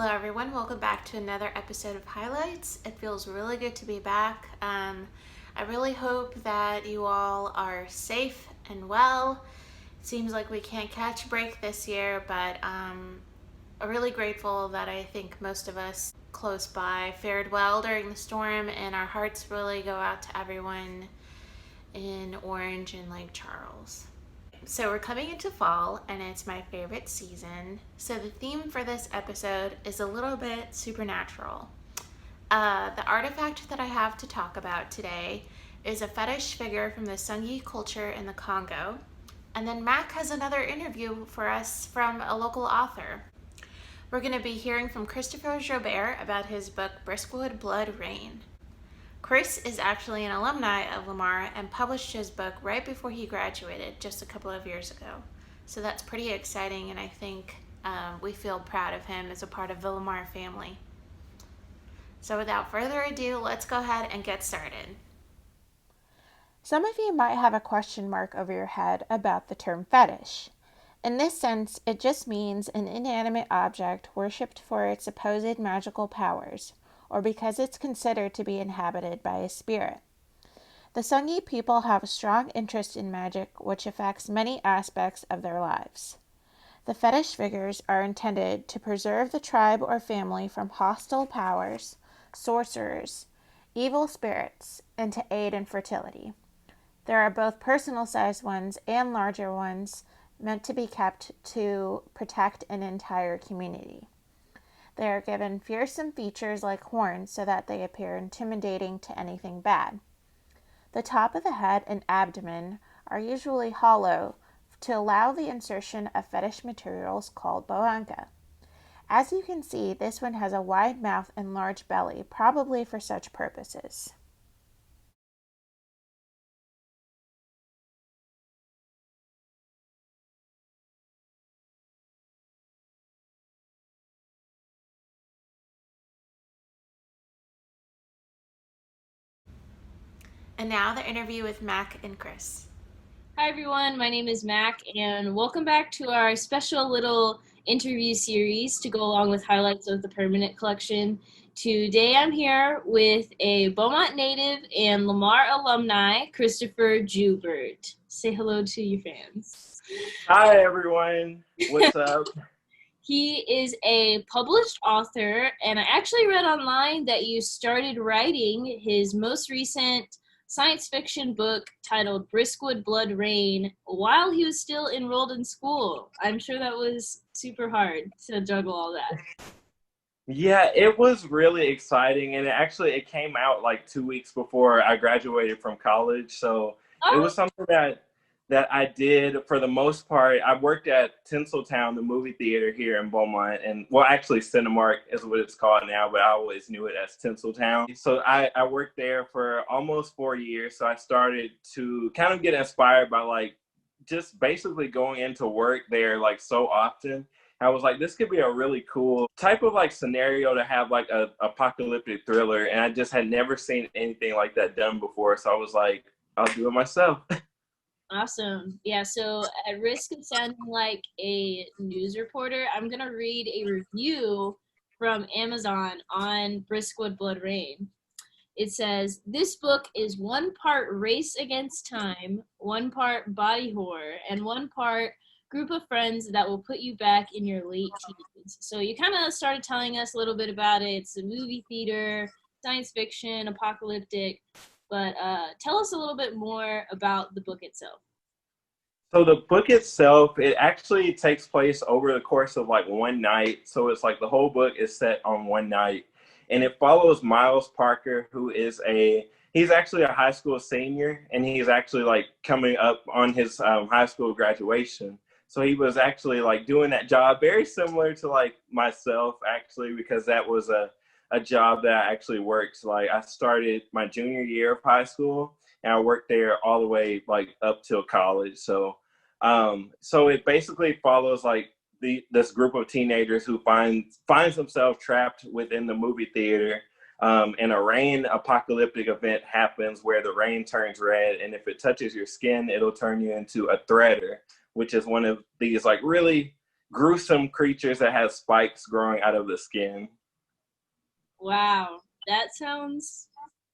Hello everyone, welcome back to another episode of Highlights. It feels really good to be back. I really hope that you all are safe and well. It seems like we can't catch a break this year, but I'm really grateful that I think most of us close by fared well during the storm, and our hearts really go out to everyone in Orange and Lake Charles. So we're coming into fall and it's my favorite season. So the theme for this episode is a little bit supernatural. The artifact that I have to talk about today is a fetish figure from the Songye culture in the Congo. And then Mac has another interview for us from a local author. We're going to be hearing from Christopher Joubert about his book Briskwood Blood Rain. Chris is actually an alumni of Lamar and published his book right before he graduated just a couple of years ago. So that's pretty exciting, and I think we feel proud of him as a part of the Lamar family. So without further ado, let's go ahead and get started. Some of you might have a question mark over your head about the term fetish. In this sense, it just means an inanimate object worshipped for its supposed magical powers, or because it's considered to be inhabited by a spirit. The Songye people have a strong interest in magic, which affects many aspects of their lives. The fetish figures are intended to preserve the tribe or family from hostile powers, sorcerers, evil spirits, and to aid in fertility. There are both personal-sized ones and larger ones meant to be kept to protect an entire community. They are given fearsome features like horns so that they appear intimidating to anything bad. The top of the head and abdomen are usually hollow to allow the insertion of fetish materials called boanka. As you can see, this one has a wide mouth and large belly, probably for such purposes. And now the interview with Mac and Chris. Hi everyone, my name is Mac, and welcome back to our special little interview series to go along with highlights of the permanent collection. Today I'm here with a Beaumont native and Lamar alumni, Christopher Joubert. Say hello to your fans. Hi everyone, what's up? He is a published author, and I actually read online that you started writing his most recent science fiction book titled Briskwood Blood Rain while he was still enrolled in school. I'm sure that was super hard to juggle all that. Yeah, it was really exciting, and it came out like 2 weeks before I graduated from college, so it was something that I did for the most part. I worked at Tinseltown, the movie theater here in Beaumont, and well, actually Cinemark is what it's called now, but I always knew it as Tinseltown. So I worked there for almost 4 years, so I started to kind of get inspired by like just basically going into work there like so often. I was like, this could be a really cool type of like scenario to have like a apocalyptic thriller, and I just had never seen anything like that done before, so I was like, I'll do it myself. Awesome. Yeah, so at risk of sounding like a news reporter, I'm going to read a review from Amazon on Briskwood Blood Rain. It says, this book is one part race against time, one part body horror, and one part group of friends that will put you back in your late teens. So you kind of started telling us a little bit about it. It's a movie theater, science fiction, apocalyptic, but tell us a little bit more about the book itself. So the book itself, it actually takes place over the course of like one night. So it's like the whole book is set on one night. And it follows Miles Parker, he's actually a high school senior, and he's actually like coming up on his high school graduation. So he was actually like doing that job very similar to like myself, actually, because that was a job that I actually worked. Like I started my junior year of high school, and I worked there all the way like up till college. So it basically follows like this group of teenagers who finds themselves trapped within the movie theater, and a rain apocalyptic event happens where the rain turns red, and if it touches your skin, it'll turn you into a threader, which is one of these like really gruesome creatures that have spikes growing out of the skin. Wow, that sounds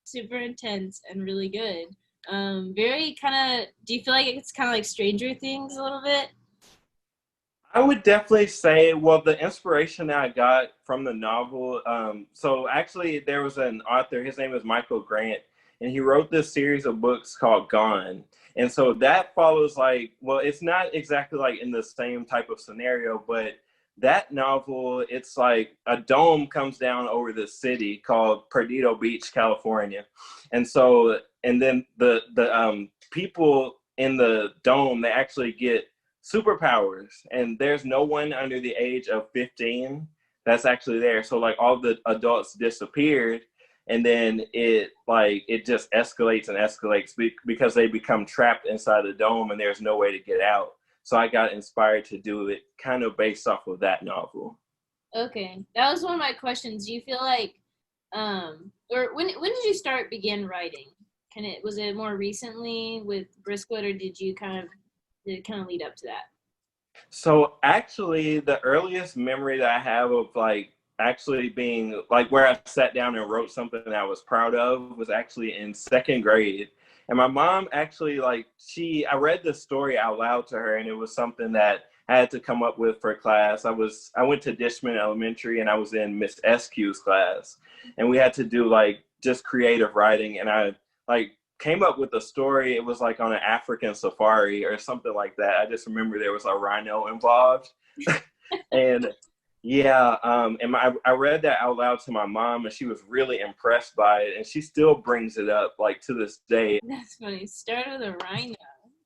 super intense and really good. Very kind of, do you feel like it's kind of like Stranger Things a little bit? I would definitely say, well, the inspiration that I got from the novel, so actually there was an author, his name is Michael Grant, and he wrote this series of books called Gone. And so that follows like, well, it's not exactly like in the same type of scenario, but that novel, it's like a dome comes down over the city called Perdido Beach, California. And so, and then the people in the dome, they actually get superpowers, and there's no one under the age of 15 that's actually there. So like all the adults disappeared, and then it just escalates and escalates because they become trapped inside the dome and there's no way to get out. So I got inspired to do it kind of based off of that novel. Okay, that was one of my questions. Do you feel like, or when did you begin writing? Was it more recently with Briskwood, or did it kind of lead up to that? So actually, the earliest memory that I have of like actually being like where I sat down and wrote something that I was proud of was actually in second grade. And my mom actually I read this story out loud to her, and it was something that I had to come up with for class. I went to Dishman Elementary, and I was in Miss SQ's class, and we had to do like just creative writing, and I like came up with a story. It was like on an African safari or something like that. I just remember there was a rhino involved. And yeah, I read that out loud to my mom, and she was really impressed by it, and she still brings it up like to this day. That's funny. Start with a rhino.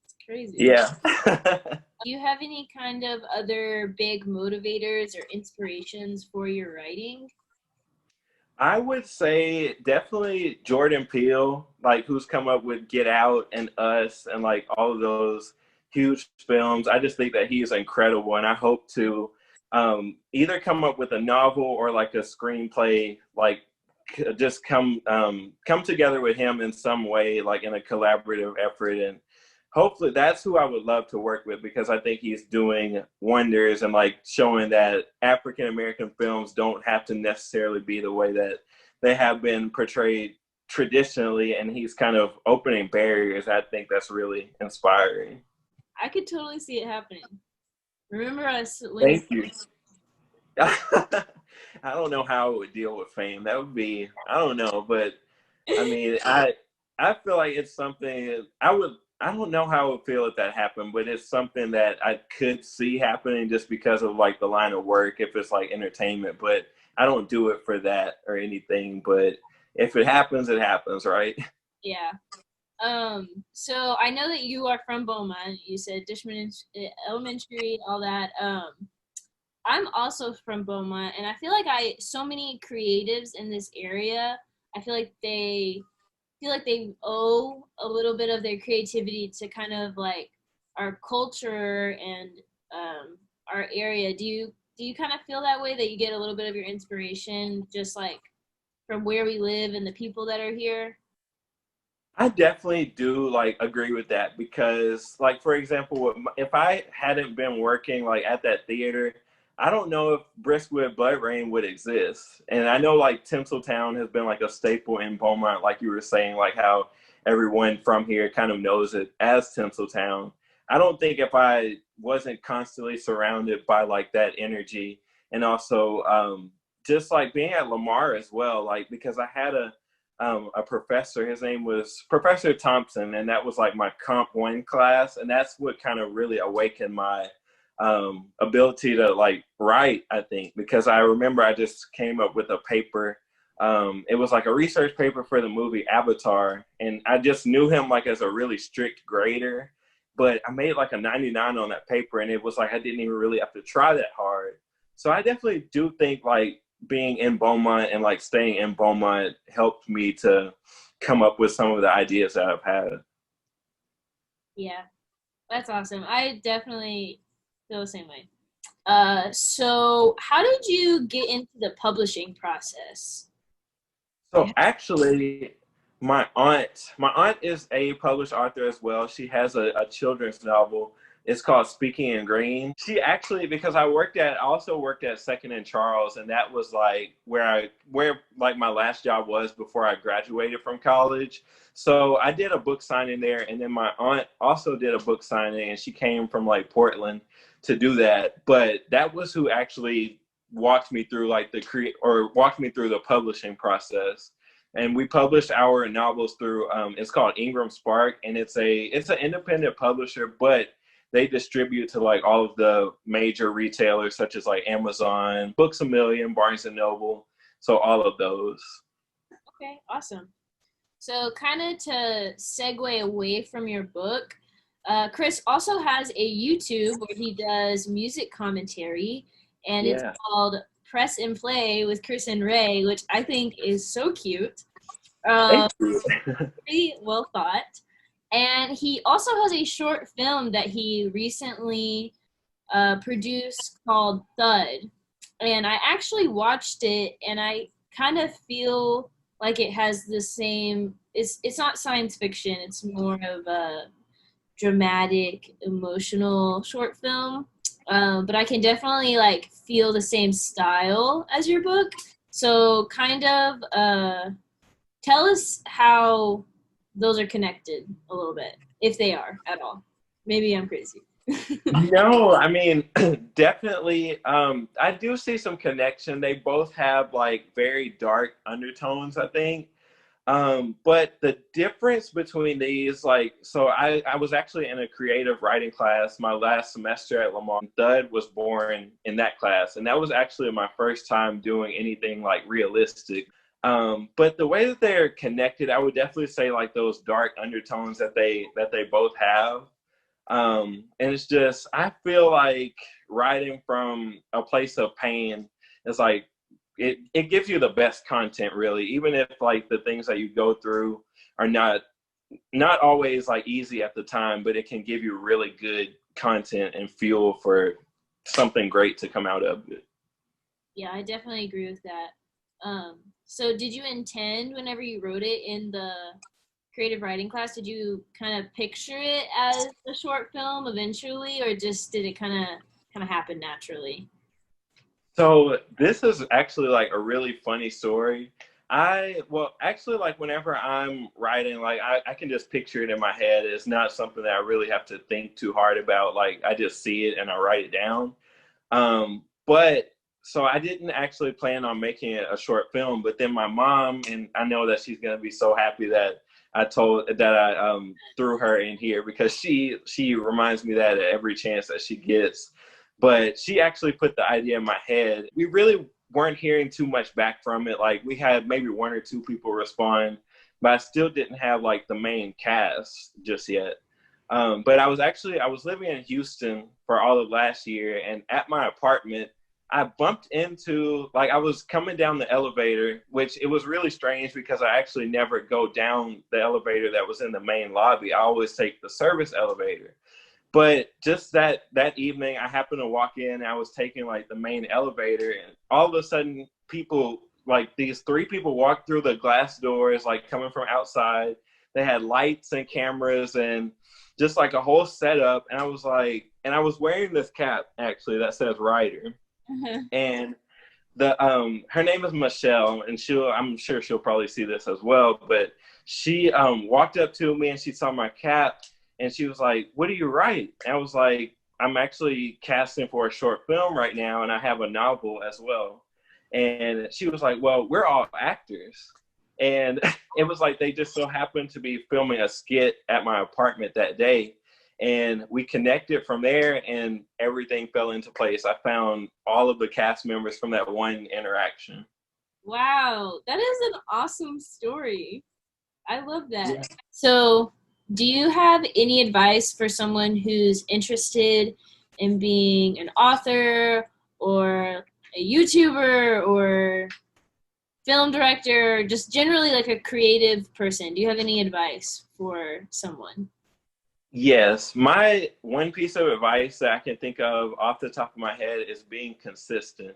It's crazy. Yeah. Do you have any kind of other big motivators or inspirations for your writing? I would say definitely Jordan Peele, like who's come up with Get Out and Us and like all of those huge films. I just think that he is incredible, and I hope to either come up with a novel or like a screenplay, like just come together with him in some way, like in a collaborative effort. And hopefully that's who I would love to work with, because I think he's doing wonders and like showing that African American films don't have to necessarily be the way that they have been portrayed traditionally, and he's kind of opening barriers. I think that's really inspiring. I could totally see it happening. Remember us? Thank you. I don't know how I would deal with fame. That would be, I don't know, but I mean, I feel like it's something I don't know how I would feel if that happened, but it's something that I could see happening just because of like the line of work, if it's like entertainment, but I don't do it for that or anything. But if it happens, it happens, right? Yeah. So I know that you are from Beaumont. You said Dishman Elementary, all that. I'm also from Beaumont, and I feel like so many creatives in this area, I feel like they owe a little bit of their creativity to kind of like our culture and our area. Do you kind of feel that way, that you get a little bit of your inspiration just like from where we live and the people that are here? I definitely do like agree with that, because like, for example, if I hadn't been working like at that theater, I don't know if Briskwood Blood Rain would exist. And I know like Tinseltown has been like a staple in Beaumont, like you were saying, like how everyone from here kind of knows it as Tinseltown. I don't think if I wasn't constantly surrounded by like that energy, and also just like being at Lamar as well, like because I had a professor, his name was Professor Thompson, and that was like my Comp 1 class, and that's what kind of really awakened my ability to like write, I think, because I remember I just came up with a paper. It was like a research paper for the movie Avatar, and I just knew him like as a really strict grader, but I made like a 99 on that paper, and it was like I didn't even really have to try that hard. So I definitely do think like being in Beaumont and like staying in Beaumont helped me to come up with some of the ideas that I've had. Yeah, that's awesome. I definitely feel the same way. So how did you get into the publishing process? So actually, my aunt is a published author as well. She has a children's novel. It's called Speaking in Green. She actually, because I also worked at Second and Charles, and that was like where like my last job was before I graduated from college. So I did a book signing there, and then my aunt also did a book signing, and she came from like Portland to do that. But that was who actually walked me through like walked me through the publishing process. And we published our novels through it's called Ingram Spark, and it's an independent publisher, but they distribute to like all of the major retailers such as like Amazon, Books A Million, Barnes and Noble. So all of those. Okay, awesome. So kind of to segue away from your book, Chris also has a YouTube where he does music commentary, and it's called Press and Play with Chris and Ray, which I think is so cute. Pretty well thought. And he also has a short film that he recently produced called Thud. And I actually watched it, and I kind of feel like it has the same, it's not science fiction, it's more of a dramatic, emotional short film. But I can definitely like feel the same style as your book. So kind of tell us how those are connected a little bit, if they are at all. Maybe I'm crazy. No, I mean, definitely. I do see some connection. They both have like very dark undertones, I think. But the difference between these, like, so I was actually in a creative writing class my last semester at Lamar. Thud was born in that class, and that was actually my first time doing anything like realistic. But the way that they're connected, I would definitely say like those dark undertones that they both have. And it's just, I feel like writing from a place of pain is like, it gives you the best content, really, even if like the things that you go through are not always like easy at the time, but it can give you really good content and fuel for something great to come out of it. Yeah, I definitely agree with that. So did you intend, whenever you wrote it in the creative writing class, did you kind of picture it as a short film eventually, or just did it kind of happen naturally? So this is actually like a really funny story. Actually, like whenever I'm writing, like I can just picture it in my head. It's not something that I really have to think too hard about. Like I just see it and I write it down. But so I didn't actually plan on making it a short film, but then my mom, and I know that she's gonna be so happy that I threw her in here, because she reminds me that at every chance that she gets. But she actually put the idea in my head. We really weren't hearing too much back from it. Like we had maybe one or two people respond, but I still didn't have like the main cast just yet. But I was living in Houston for all of last year, and at my apartment, I bumped into, like I was coming down the elevator, which it was really strange because I actually never go down the elevator that was in the main lobby. I always take the service elevator. But just that evening, I happened to walk in, and I was taking like the main elevator, and all of a sudden people, like these three people walked through the glass doors, like coming from outside. They had lights and cameras and just like a whole setup. And I was like, and I was wearing this cap actually that says writer. And her name is Michelle, and I'm sure she'll probably see this as well, but she walked up to me and she saw my cap and she was like, "What do you write?" And I was like, "I'm actually casting for a short film right now, and I have a novel as well." And she was like, "Well, we're all actors." And it was like they just so happened to be filming a skit at my apartment that day. And we connected from there, and everything fell into place. I found all of the cast members from that one interaction. Wow, that is an awesome story. I love that. Yeah. So, do you have any advice for someone who's interested in being an author or a YouTuber or film director, or just generally like a creative person? Do you have any advice for someone? Yes, my one piece of advice that I can think of off the top of my head is being consistent.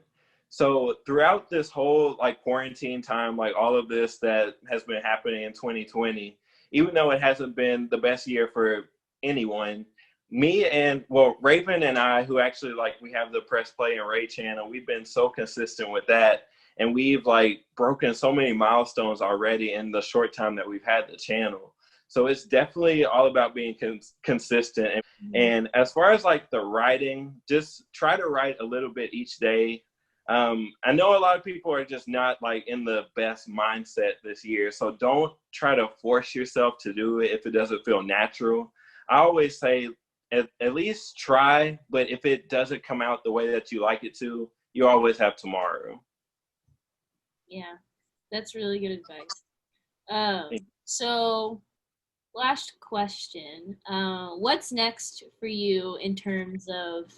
So throughout this whole like quarantine time, like all of this that has been happening in 2020, even though it hasn't been the best year for anyone, me and well, Raven and I, who actually like we have the Press Play and Ray channel, we've been so consistent with that, and we've like broken so many milestones already in the short time that we've had the channel. So it's definitely all about being consistent. And as far as like the writing, just try to write a little bit each day. I know a lot of people are just not like in the best mindset this year, so don't try to force yourself to do it if it doesn't feel natural. I always say at least try, but if it doesn't come out the way that you like it to, you always have tomorrow. Yeah, that's really good advice. So last question, what's next for you in terms of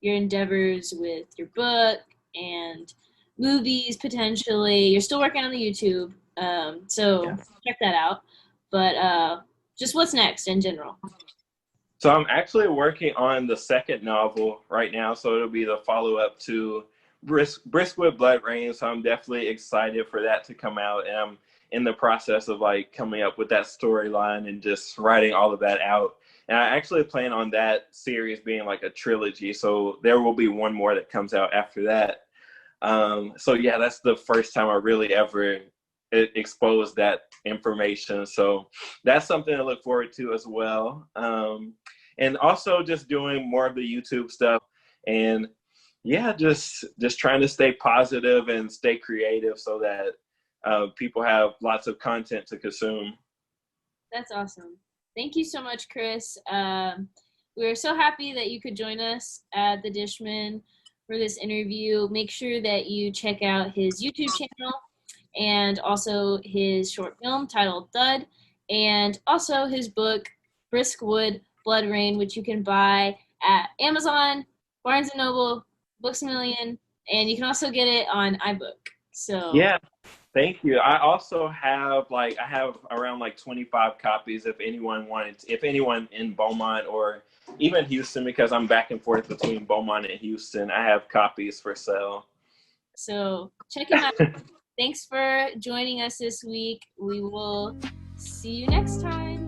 your endeavors with your book and movies potentially? You're still working on the YouTube, so Yeah. check that out. But just what's next in general? So I'm actually working on the second novel right now, so it'll be the follow-up to Briskwood Blood Rain. So I'm definitely excited for that to come out, and I'm in the process of like coming up with that storyline and just writing all of that out. And I actually plan on that series being like a trilogy, so there will be one more that comes out after that. So yeah, that's the first time I really ever exposed that information. So that's something to look forward to as well. And also just doing more of the YouTube stuff, and yeah, just trying to stay positive and stay creative so that people have lots of content to consume. That's awesome. Thank you so much, Chris. We're so happy that you could join us at the Dishman for this interview. Make sure that you check out his YouTube channel and also his short film titled Thud, and also his book, Briskwood Blood Rain, which you can buy at Amazon, Barnes & Noble, Books A Million, and you can also get it on iBook. So Yeah, thank you. I also have I have around like 25 copies if anyone in Beaumont or even Houston, because I'm back and forth between Beaumont and Houston, I have copies for sale. So check him out. Thanks for joining us this week. We will see you next time.